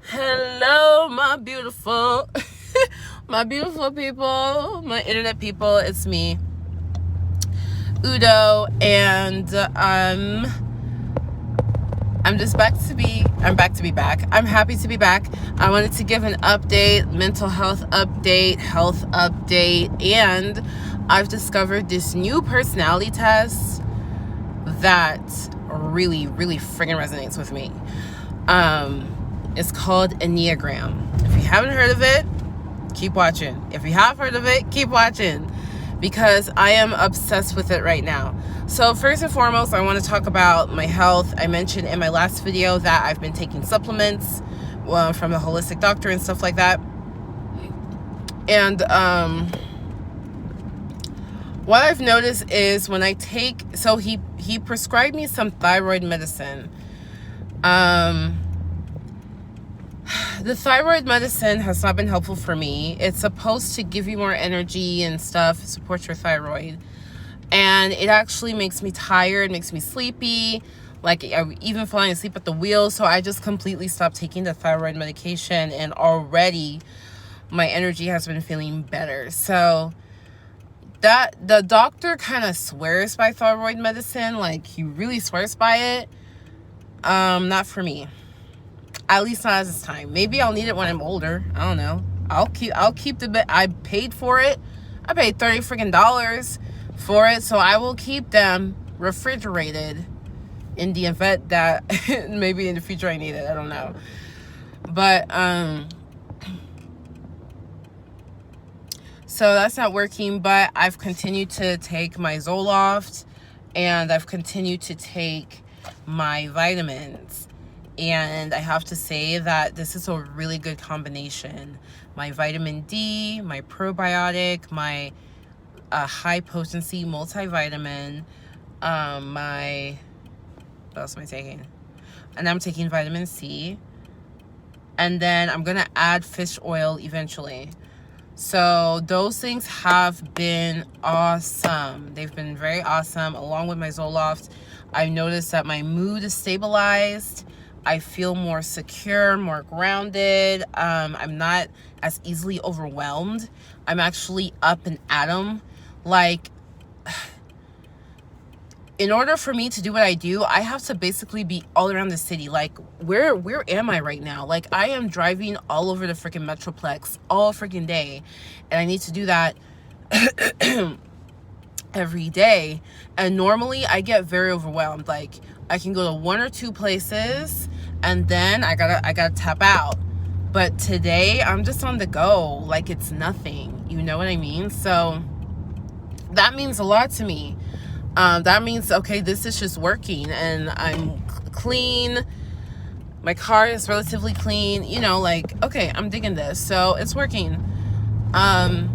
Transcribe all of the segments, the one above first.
Hello, my beautiful, my beautiful people, my internet people. It's me, Udo, and I'm just back to be. I'm back to be back. I'm happy to be back. I wanted to give an update, mental health update, and I've discovered this new personality test that really, really friggin' resonates with me. It's called Enneagram. If you haven't heard of it, keep watching. If you have heard of it, keep watching, because I am obsessed with it right now. So first and foremost, I want to talk about my health. I mentioned in my last video that I've been taking supplements from a holistic doctor and stuff like that. And what I've noticed is when I take, so he prescribed me some thyroid medicine. The thyroid medicine has not been helpful for me. It's supposed to give you more energy and stuff, support your thyroid. And it actually makes me tired, makes me sleepy. Like, I'm even falling asleep at the wheel. So I just completely stopped taking the thyroid medication. And already my energy has been feeling better. So that the doctor kind of swears by thyroid medicine. Like, he really swears by it. Not for me. At least not at this time. Maybe I'll need it when I'm older. I don't know. I'll keep the bit. I paid for it. I paid $30 freaking for it, so I will keep them refrigerated in the event that maybe in the future I need it. I don't know. But so that's not working. But I've continued to take my Zoloft, and I've continued to take my vitamins. And I have to say that this is a really good combination. My vitamin D, my probiotic, my high potency multivitamin, what else am I taking? And I'm taking vitamin C. And then I'm going to add fish oil eventually. So those things have been awesome. They've been very awesome. Along with my Zoloft, I've noticed that my mood is stabilized. I feel more secure, more grounded. I'm not as easily overwhelmed. I'm actually up and at 'em. Like, in order for me to do what I do, I have to basically be all around the city. Like, where am I right now? Like, I am driving all over the freaking Metroplex all freaking day. And I need to do that every day. And normally I get very overwhelmed. Like, I can go to one or two places and then I gotta tap out. But today I'm just on the go like it's nothing. You know what I mean? So that means a lot to me. That means, okay, this is just working, and I'm clean. My car is relatively clean. You know, like, okay, I'm digging this. So it's working. I'm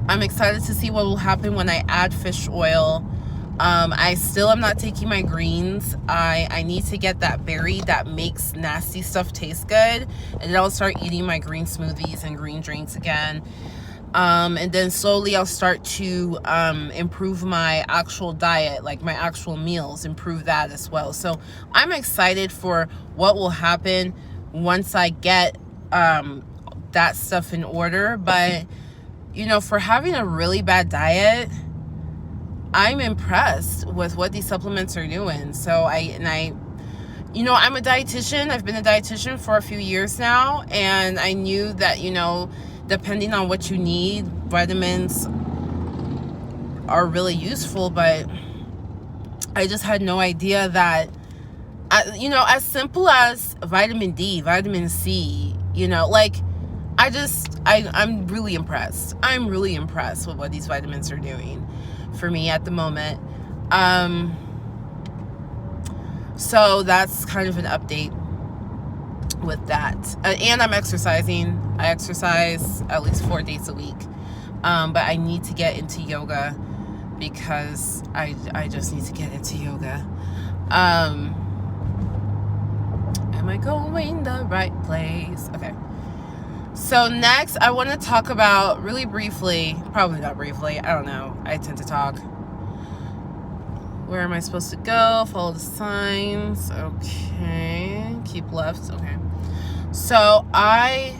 excited to see what will happen when I add fish oil. I still am not taking my greens. I need to get that berry that makes nasty stuff taste good. And then I'll start eating my green smoothies and green drinks again. And then slowly I'll start to improve my actual diet, like my actual meals, improve that as well. So I'm excited for what will happen once I get that stuff in order. But, you know, for having a really bad diet, I'm impressed with what these supplements are doing. So you know, I'm a dietitian. I've been a dietitian for a few years now, and I knew that, you know, depending on what you need, vitamins are really useful, but I just had no idea that, you know, as simple as vitamin D, vitamin C, you know, like, I'm really impressed. I'm really impressed with what these vitamins are doing for me at the moment. So that's kind of an update with that. And I'm exercising. I exercise at least 4 days a week. But I need to get into yoga because I just need to get into yoga. Am I going the right place? Okay. So next, I want to talk about, really briefly, probably not briefly, I don't know, I tend to talk. Where am I supposed to go? Follow the signs. Okay. Keep left. Okay. So I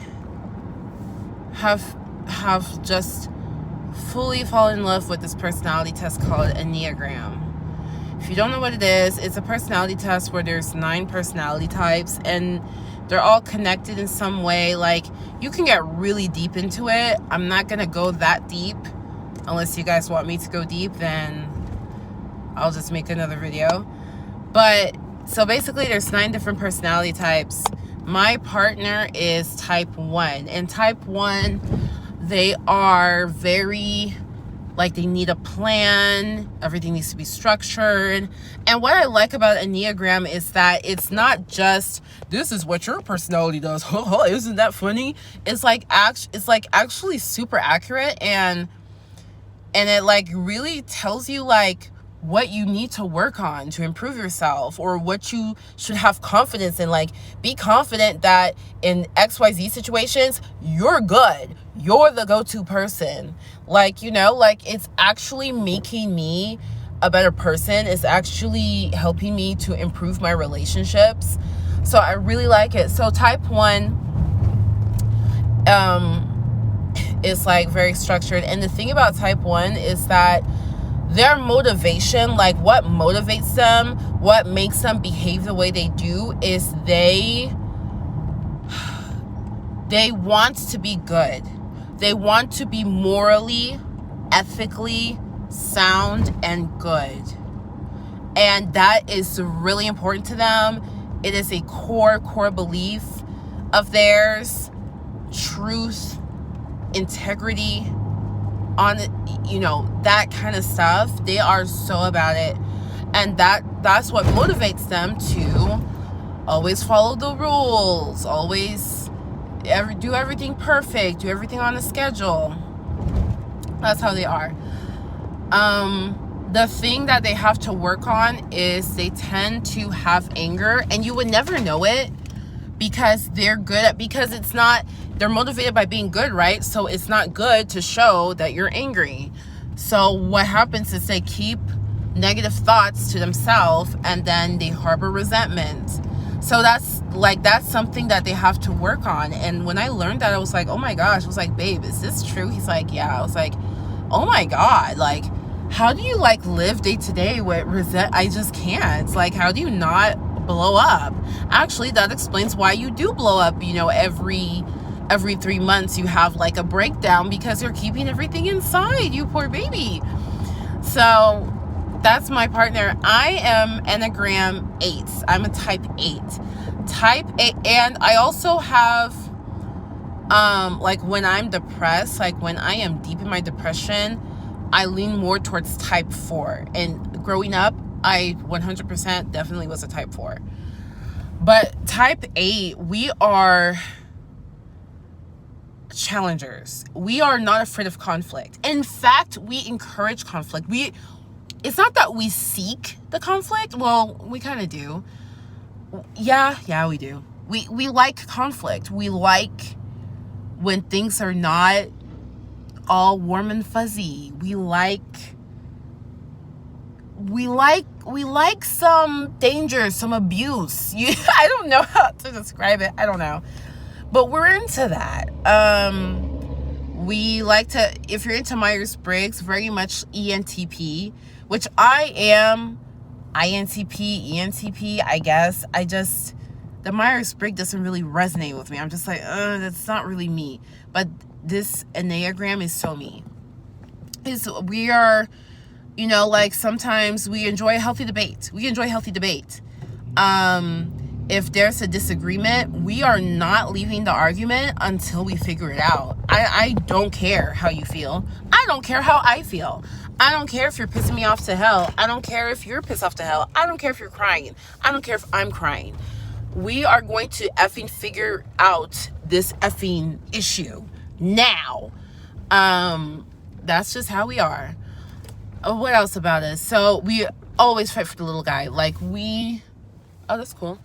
have just fully fallen in love with this personality test called Enneagram. If you don't know what it is, it's a personality test where there's 9 personality types and they're all connected in some way. Like, you can get really deep into it. I'm not gonna go that deep. Unless you guys want me to go deep, then I'll just make another video. But so basically there's 9 different personality types. My partner is type 1, and type 1, they are very, like, they need a plan. Everything needs to be structured. And what I like about Enneagram is that it's not just, this is what your personality does. Isn't that funny? It's like actually super accurate, and it like really tells you like what you need to work on to improve yourself, or what you should have confidence in. Like, be confident that in XYZ situations, you're good. You're the go-to person. Like, you know, like, it's actually making me a better person. It's actually helping me to improve my relationships. So I really like it. So type 1 is like very structured. And the thing about type 1 is that their motivation, like what motivates them, what makes them behave the way they do, is they want to be good. They want to be morally, ethically sound and good. And that is really important to them. It is a core belief of theirs. Truth, integrity, on, you know, that kind of stuff. They are so about it, and that's what motivates them to always follow the rules, always do everything perfect, do everything on a schedule. That's how they are. The thing that they have to work on is they tend to have anger, and you would never know it because they're motivated by being good, right? So it's not good to show that you're angry. So what happens is they keep negative thoughts to themselves, and then they harbor resentment. So that's something that they have to work on. And when I learned that, I was like, oh my gosh. I was like, babe, is this true? He's like, yeah. I was like, oh my God. Like, how do you like live day to day with I just can't. Like, how do you not blow up? Actually, that explains why you do blow up. You know, every 3 months you have like a breakdown because you're keeping everything inside, you poor baby. So that's my partner. I am Enneagram 8. I'm a type 8. Type 8, and I also have like when I'm depressed, like when I am deep in my depression, I lean more towards type 4. And growing up, I 100% definitely was a type 4. But type 8, we are challengers. We are not afraid of conflict. In fact, we encourage conflict. It's not that we seek the conflict. Well, we kind of do. Yeah, we do. We like conflict. We like when things are not all warm and fuzzy. We like some danger, some abuse. I don't know how to describe it. I don't know. But we're into that. We like to, if you're into Myers-Briggs, very much ENTP, which I am INTP, ENTP, I guess. The Myers-Briggs doesn't really resonate with me. I'm just like, that's not really me. But this Enneagram is so me. We are, you know, like sometimes we enjoy a healthy debate. If there's a disagreement, we are not leaving the argument until we figure it out. I don't care how you feel. I don't care how I feel. I don't care if you're pissing me off to hell. I don't care if you're pissed off to hell. I don't care if you're crying. I don't care if I'm crying. We are going to effing figure out this effing issue now. That's just how we are. What else about us? So we always fight for the little guy. Like oh, that's cool.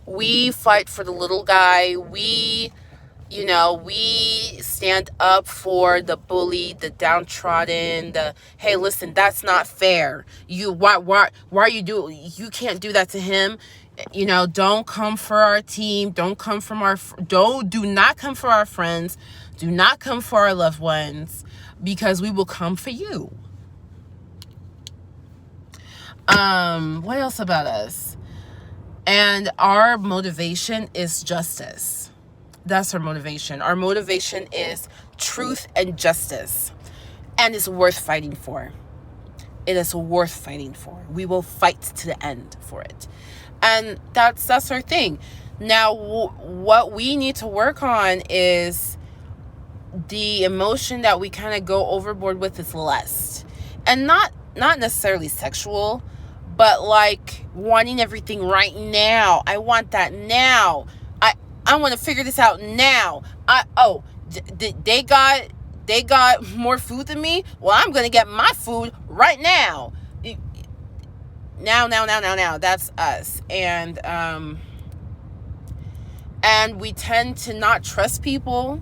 We fight for the little guy. We stand up for the bully, the downtrodden, hey, listen, that's not fair. You can't do that to him. You know, don't come for our team. Don't come from our, do not come for our friends. Do not come for our loved ones, because we will come for you. What else about us? And our motivation is justice. That's our motivation. Our motivation is truth and justice. And it's worth fighting for. It is worth fighting for. We will fight to the end for it. And that's our thing. Now, what we need to work on is the emotion that we kind of go overboard with is lust. And not necessarily sexual, but like wanting everything right now. I want that now. I want to figure this out now. They got more food than me. Well, I'm going to get my food right now. Now. That's us. And we tend to not trust people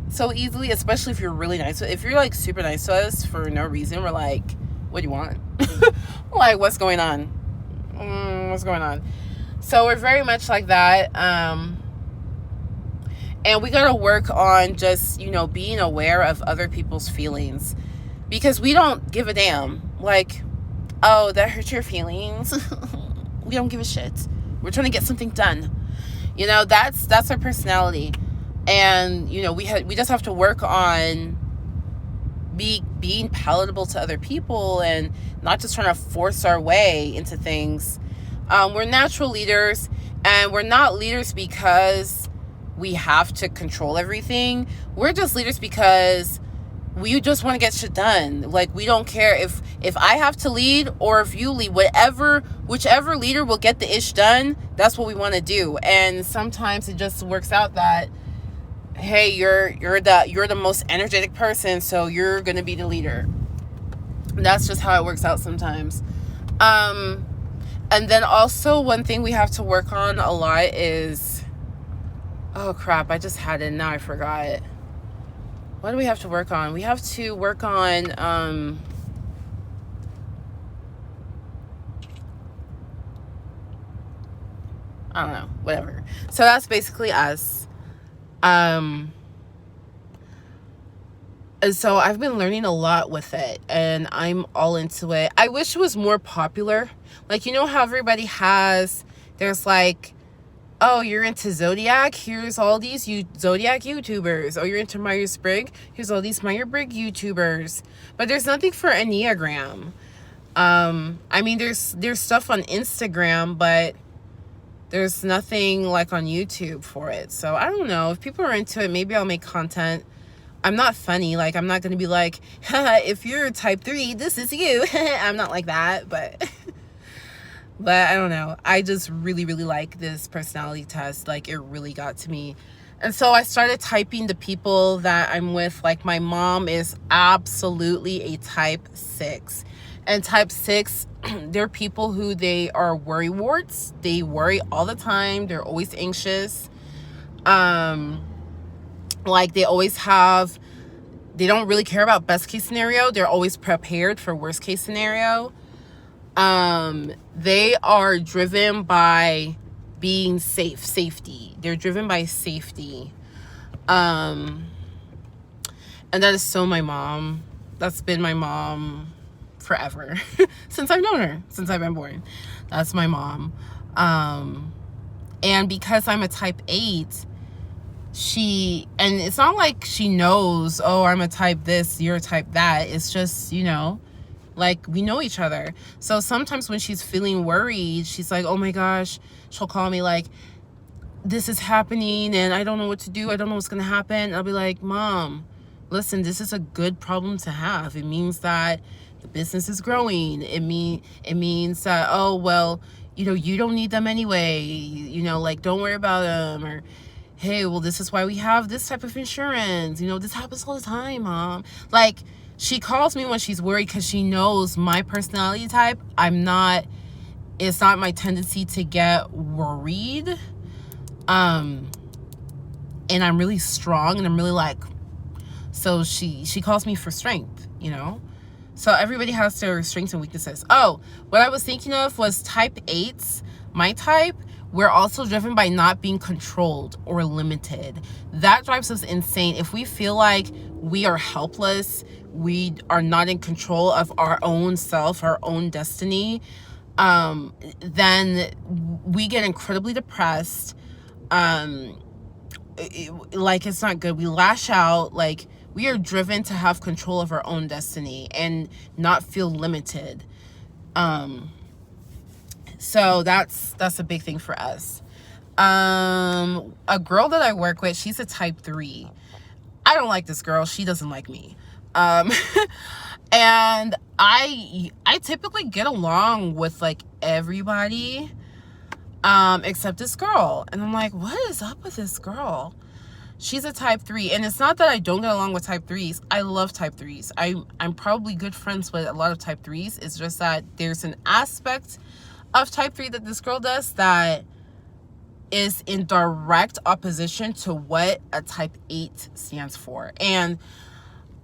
so easily, especially if you're really nice. If you're like super nice to us for no reason, we're like, what do you want? Like, what's going on? What's going on? So we're very much like that. And we got to work on just, you know, being aware of other people's feelings, because we don't give a damn. Like, oh, that hurt your feelings. We don't give a shit. We're trying to get something done. You know, that's our personality. And, you know, we just have to work on being palatable to other people and not just trying to force our way into things. We're natural leaders, and we're not leaders because we have to control everything. We're just leaders because we just want to get shit done. Like, we don't care if I have to lead or if you lead. Whichever leader will get the ish done, that's what we want to do. And sometimes it just works out that, hey, you're the most energetic person, so you're gonna be the leader. That's just how it works out sometimes. And then also one thing we have to work on a lot is, oh crap, I just had it, now I forgot. What do we have to work on? We have to work on I don't know, whatever. So that's basically us. And so I've been learning a lot with it, and I'm all into it. I wish it was more popular. Like, you know how everybody there's like, oh, you're into Zodiac? Here's all these Zodiac YouTubers. Oh, you're into Myers-Briggs? Here's all these Myers-Briggs YouTubers. But there's nothing for Enneagram. I mean, there's stuff on Instagram, but there's nothing like on YouTube for it. So I don't know. If people are into it, maybe I'll make content. I'm not funny. Like, I'm not going to be like, if you're type 3, this is you. I'm not like that, but I don't know. I just really, really like this personality test. Like, it really got to me. And so I started typing the people that I'm with. Like, my mom is absolutely a type 6. And type 6, they're people who they are worrywarts. They worry all the time. They're always anxious. Like, they don't really care about best case scenario. They're always prepared for worst case scenario. They are driven by being safety. They're driven by safety. And that is so my mom. That's been my mom forever. Since I've known her, since I've been born. That's my mom. And because I'm a type 8, and it's not like she knows, oh, I'm a type this, you're a type that. It's just, you know, like, we know each other. So sometimes when she's feeling worried, she's like, oh my gosh, she'll call me like, this is happening and I don't know what to do. I don't know what's going to happen. I'll be like, Mom, listen, this is a good problem to have. It means that the business is growing. It means that, oh, well, you know, you don't need them anyway. You know, like, don't worry about them. Or, hey, well, this is why we have this type of insurance. You know, this happens all the time, Mom. Like, she calls me when she's worried because she knows my personality type. It's not my tendency to get worried. And I'm really strong and I'm really like, so she calls me for strength, you know? So everybody has their strengths and weaknesses. Oh, what I was thinking of was type 8s. My type, we're also driven by not being controlled or limited. That drives us insane. If we feel like we are helpless, we are not in control of our own self, our own destiny, then we get incredibly depressed. Like, it's not good. We lash out. Like, we are driven to have control of our own destiny and not feel limited. So that's a big thing for us. A girl that I work with, she's a type 3. I don't like this girl. She doesn't like me. And I typically get along with like everybody, except this girl. And I'm like, what is up with this girl? She's a type 3. And it's not that I don't get along with type 3s. I love type 3s. I'm probably good friends with a lot of type 3s. It's just that there's an aspect of type 3 that this girl does that is in direct opposition to what a type 8 stands for. And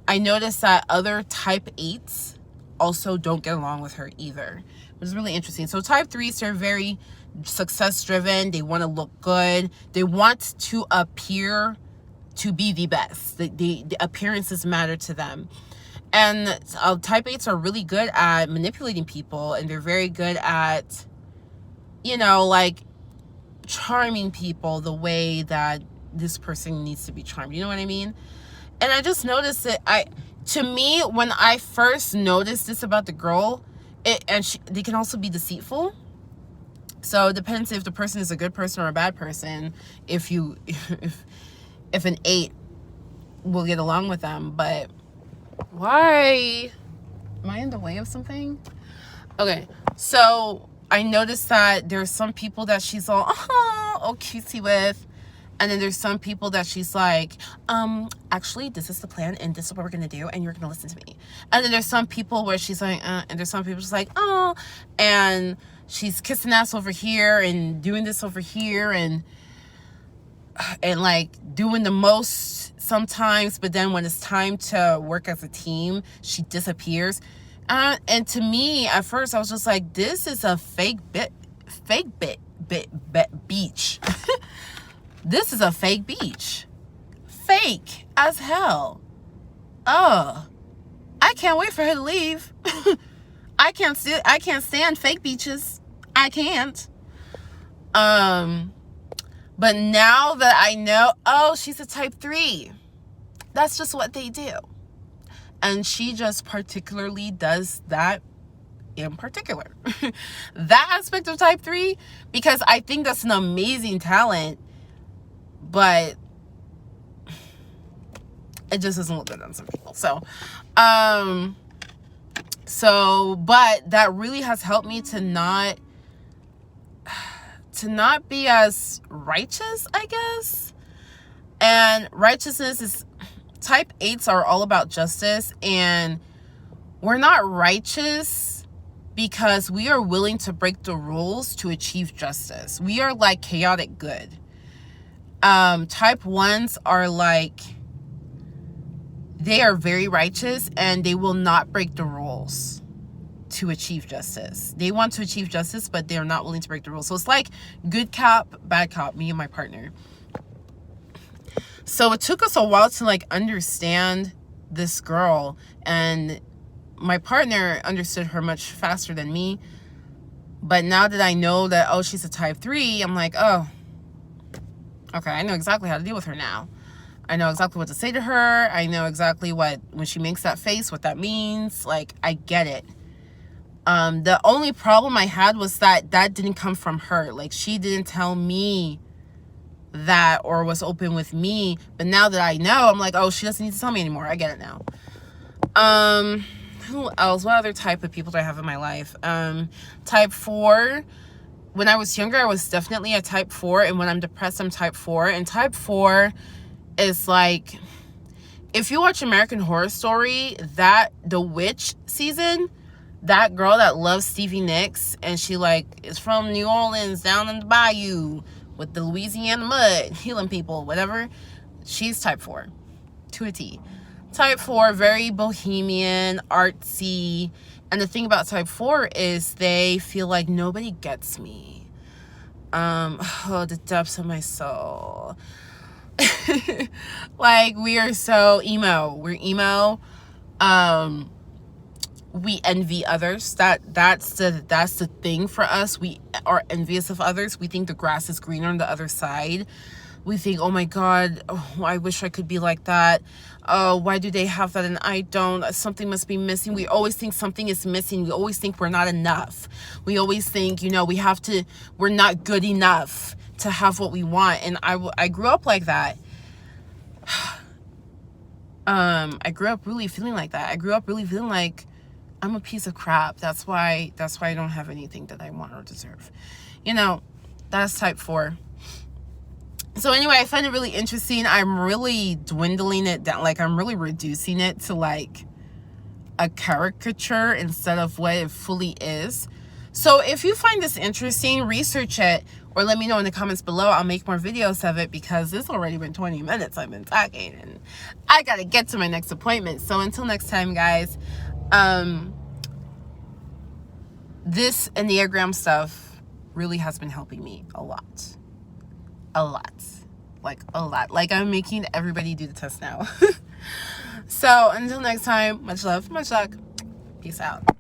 I noticed that other type 8s also don't get along with her either, which is really interesting. So type 3s are very success driven. They want to look good. They want to appear to be the best. The appearances matter to them. And type 8s are really good at manipulating people, and they're very good at, you know, like charming people the way that this person needs to be charmed. You know what I mean? And I just noticed that to me, when I first noticed this about the girl, they can also be deceitful. So it depends if the person is a good person or a bad person. If an 8 will get along with them. But why? Am I in the way of something? Okay, so I noticed that there's some people that she's all cutesy with. And then there's some people that she's like, actually, this is the plan, and this is what we're gonna do, and you're gonna listen to me. And then there's some people where she's like, and there's some people she's like, oh, and she's kissing ass over here and doing this over here and like doing the most sometimes, but then when it's time to work as a team, she disappears. And to me, at first, I was just like, this is a fake beach. This is a fake beach. Fake as hell. Oh, I can't wait for her to leave. I can't stand fake beaches. I can't. But now that I know, oh, she's a type 3. That's just what they do. And she just particularly does that in particular. That aspect of type 3, because I think that's an amazing talent, but it just doesn't look good on some people. But that really has helped me to not be as righteous, I guess. And righteousness is, type 8s are all about justice, and we're not righteous because we are willing to break the rules to achieve justice. We are like chaotic good. Type 1s are like, they are very righteous and they will not break the rules to achieve justice. They want to achieve justice, but they're not willing to break the rules. So it's like good cop, bad cop, me and my partner. So it took us a while to like understand this girl, and my partner understood her much faster than me. But now that I know that, oh, she's a type 3, I'm like, oh, okay, I know exactly how to deal with her now. I know exactly what to say to her. I know exactly what, when she makes that face, what that means. Like, I get it. The only problem I had was that didn't come from her. Like, she didn't tell me that or was open with me. But now that I know, I'm like, oh, she doesn't need to tell me anymore. I get it now. Who else? What other type of people do I have in my life? Type 4. When I was younger, I was definitely a type 4. And when I'm depressed, I'm type 4. And type 4 is like, if you watch American Horror Story, that the witch season, that girl that loves Stevie Nicks, and she like is from New Orleans down in the bayou with the Louisiana mud, healing people, whatever, she's type 4 to a T. Type 4, very bohemian, artsy. And the thing about type 4 is they feel like nobody gets me. Oh, the depths of my soul. Like, we are so emo. We're emo. We envy others. That's the thing for us. We are envious of others. We think the grass is greener on the other side. We think, oh my God, oh, I wish I could be like that. Oh, why do they have that and I don't? Something must be missing. We always think something is missing. We always think we're not enough. We always think, we're not good enough to have what we want. And I grew up like that. I grew up really feeling like that. I grew up really feeling like I'm a piece of crap. That's why I don't have anything that I want or deserve. That's type 4. So anyway, I find it really interesting. I'm really dwindling it down. Like, I'm really reducing it to like a caricature instead of what it fully is. So if you find this interesting, research it or let me know in the comments below. I'll make more videos of it because it's already been 20 minutes I've been talking and I gotta get to my next appointment. So until next time, guys, this Enneagram stuff really has been helping me a lot. Like, I'm making everybody do the test now. So until next time, much love, much luck. Peace out.